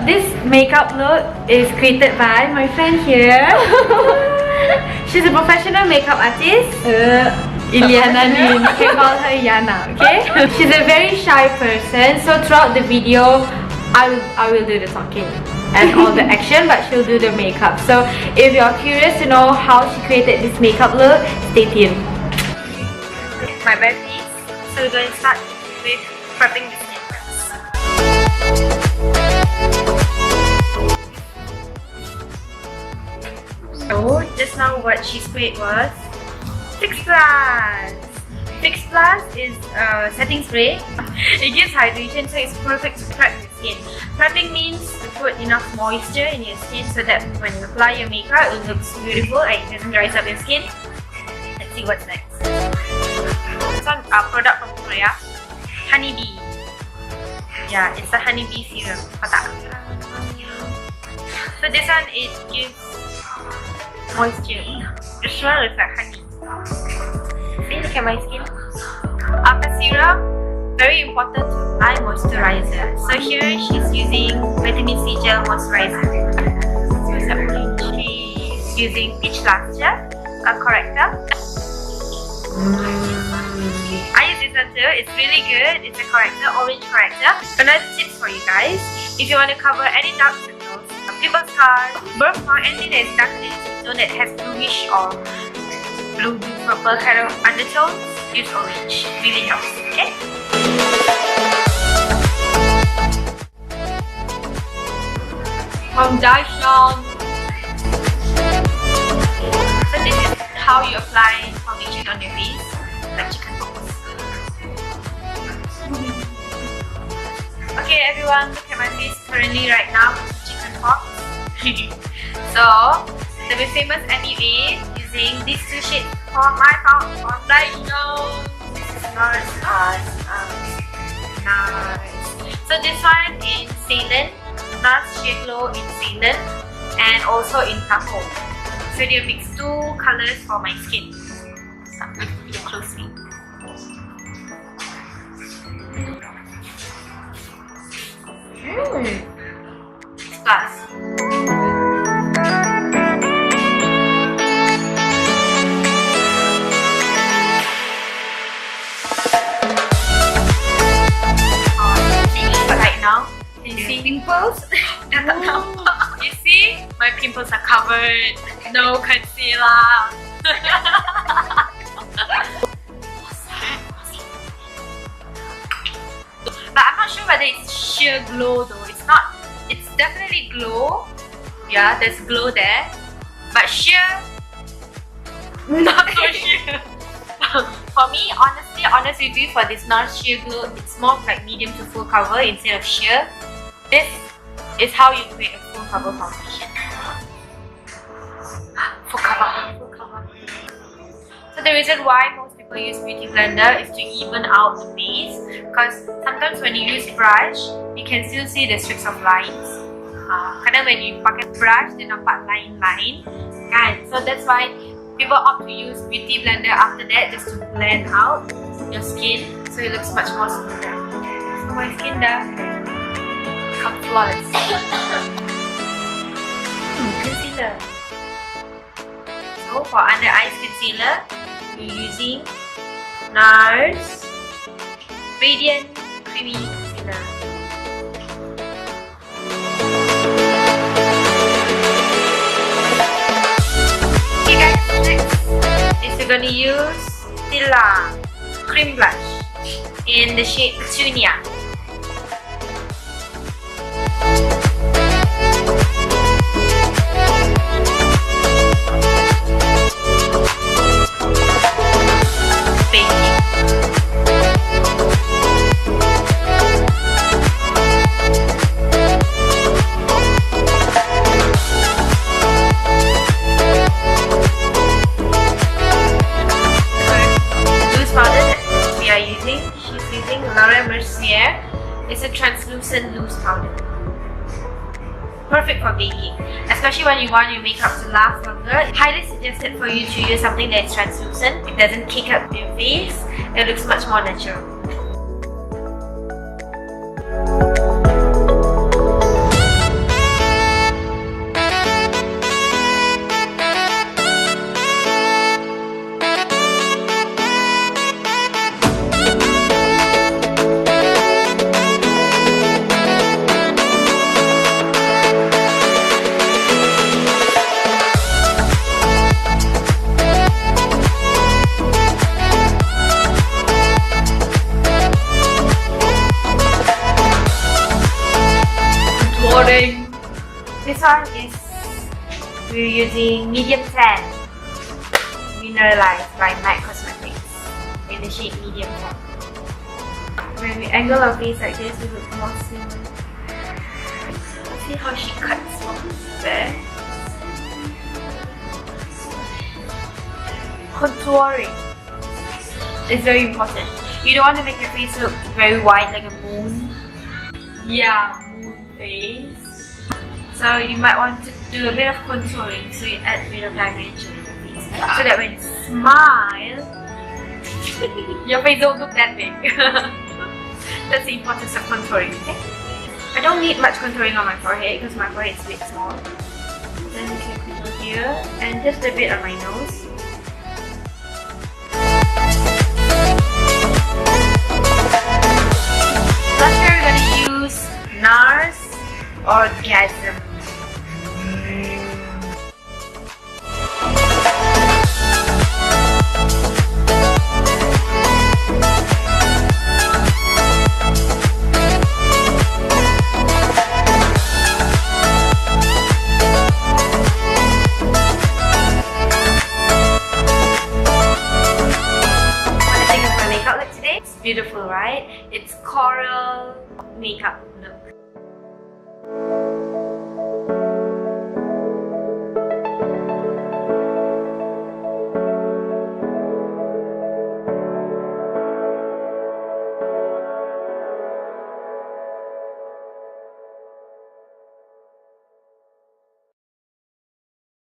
This makeup look is created by my friend here. She's a professional makeup artist. Illyananin, you can call her Yana, okay? She's a very shy person, so throughout the video, I will do the talking and all the action, but she'll do the makeup. So if you're curious to know how she created this makeup look, stay tuned. My bag piece. So we're going to start with prepping the skin first. So just now what she sprayed was Fix Plus. Fix Plus is a setting spray. It gives hydration, so it's perfect to prep your skin. Prepping means to put enough moisture in your skin so that when you apply your makeup, it looks beautiful and it doesn't dry up your skin. Let's see what's next. This one, a product from Korea, Honeybee. Yeah, it's a honeybee serum. So this one, it gives moisture. The smell is like honey. See, look at my skin. After serum, very important to apply moisturizer. So here she's using vitamin C gel moisturizer. She's using peach luster, a corrector. I use this one too. It's really good. It's a corrector, orange corrector. Another tip for you guys: if you want to cover any dark circles, pimple scars, birthmark, anything that is dark in the tone that has bluish or blue purple kind of undertone, use orange. Really helps. Okay. Foundation. So this is how you apply foundation on your face, like chicken pox. Okay, everyone, look at my face currently right now with chicken pox. So the famous MUA using these two shades for my foundation. This is nice. So this one in Ceylon, Nars Sheer Glow in Ceylon, and also in Taco. So they mix two colors for my skin. So look video closely. Plus. Right now, you see pimples? You see? My pimples are covered. No concealer. But I'm not sure whether it's sheer glow though. It's not. It's definitely glow. Yeah, there's glow there. But sheer, not so sheer. For me, honest review for this Nars Sheer Glow, it's more like medium to full cover instead of sheer. This is how you create a full cover foundation. Full cover. So the reason why most people use Beauty Blender is to even out the base, because sometimes when you use brush, you can still see the streaks of lines. Kadang when you pakai brush, dia nampak line-line, kan? So that's why people opt to use Beauty Blender after that, just to blend out your skin so it looks much more smoother. So my skin dah become flawless. Concealer. So for under eyes concealer, we're using NARS Radiant Creamy Concealer. Okay guys, next is we're gonna use Stila Cream Blush in the shade Petunia. It's a translucent loose powder. Perfect for baking, especially when you want your makeup to last longer. Highly suggested for you to use something that's translucent. It doesn't kick up your face. It looks much more natural. we're using medium tan, mineralized by MAC Cosmetics in the shade medium tan. When we angle our face like this, we look more slim. See how she cuts from there. Contouring is very important. You don't want to make your face look very white like a moon. Yeah, moon face. So you might want to do a bit of contouring, so you add a bit of dimension to your face. So that when you smile, your face don't look that big. That's the importance of contouring, okay? I don't need much contouring on my forehead because my forehead is a bit small. Then we can contour here and just a bit on my nose. Blusher, we're gonna use NARS Orgasm. Beautiful, right? It's coral makeup look.